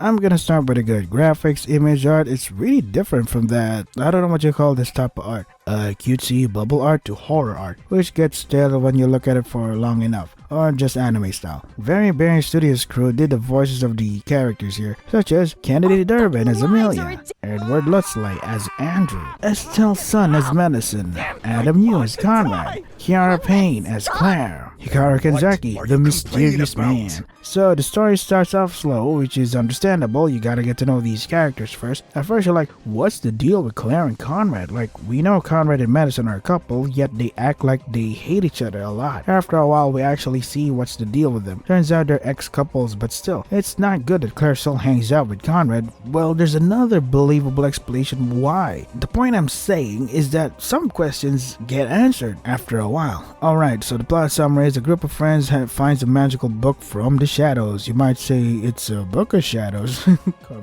I'm gonna start with the good graphics, image art. It's really different from that. I don't know what you call this type of art. Cutesy bubble art to horror art, which gets stale when you look at it for long enough, or just anime style. Very Bearing Studios crew did the voices of the characters here, such as Kennedy Durbin as Amelia, Edward Lutzley as Andrew, Estelle Sun as Medicine, Adam Yu as Conrad, Kiara Payne as Claire, Hikaru Kanzaki, the mysterious man. So the story starts off slow, which is understandable. You gotta get to know these characters first. At first you're like, what's the deal with Claire and Conrad? Like, we know Conrad and Madison are a couple, yet they act like they hate each other a lot. After a while we actually see what's the deal with them. Turns out they're ex-couples, but still, it's not good that Claire still hangs out with Conrad. Well, there's another believable explanation why. The point I'm saying is that some questions get answered after a while. Alright, so the plot summary is a group of friends finds a magical book from the shadows. You might say it's a book of shadows.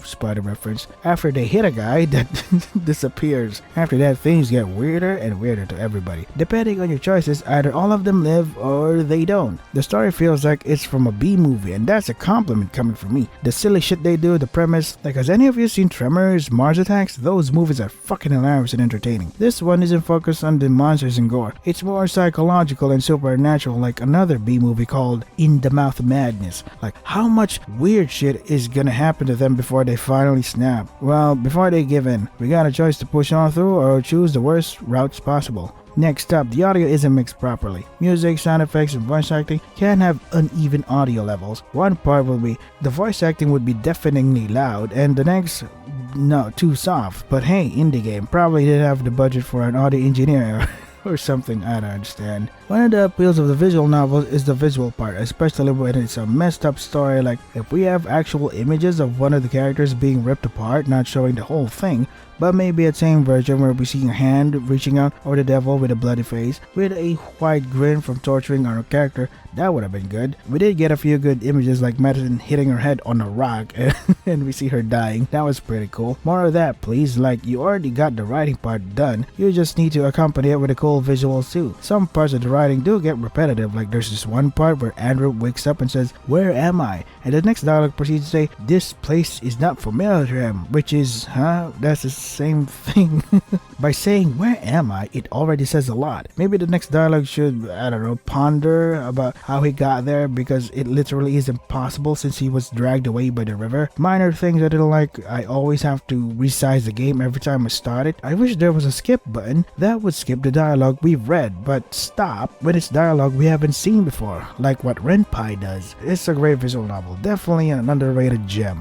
Spider reference. After they hit a guy that disappears. After that, things get weirder and weirder to everybody. Depending on your choices, either all of them live or they don't. The story feels like it's from a B movie, and that's a compliment coming from me. The silly shit they do, the premise, like, has any of you seen Tremors, Mars Attacks? Those movies are fucking hilarious and entertaining. This one isn't focused on the monsters and gore. It's more psychological and supernatural, like another B movie called In the Mouth of Madness. Like, how much weird shit is gonna happen to them before they finally snap? Well, before they give in, we got a choice to push on through or choose the worst routes possible. Next up, the audio isn't mixed properly. Music, sound effects, and voice acting can have uneven audio levels. One part will be the voice acting would be deafeningly loud, and the next, no, too soft. But hey, indie game, probably didn't have the budget for an audio engineer or something, I don't understand. One of the appeals of the visual novel is the visual part, especially when it's a messed up story. Like, if we have actual images of one of the characters being ripped apart, not showing the whole thing, but maybe a tame version where we see a hand reaching out, or the devil with a bloody face with a white grin from torturing our character, that would have been good. We did get a few good images, like Madison hitting her head on a rock and we see her dying. That was pretty cool. More of that please. Like, you already got the writing part done, you just need to accompany it with a cool visuals too. Some parts of the writing do get repetitive, like there's this one part where Andrew wakes up and says, "Where am I?" And the next dialogue proceeds to say, "This place is not familiar to him," which is, that's the same thing. By saying "where am I," it already says a lot. Maybe the next dialogue should, I don't know, ponder about how he got there, because it literally is impossible since he was dragged away by the river. Minor things I didn't like. I always have to resize the game every time I start it. I wish there was a skip button that would skip the dialogue we've read, but stop when it's dialogue we haven't seen before, like what Renpai does. It's a great visual novel, definitely an underrated gem.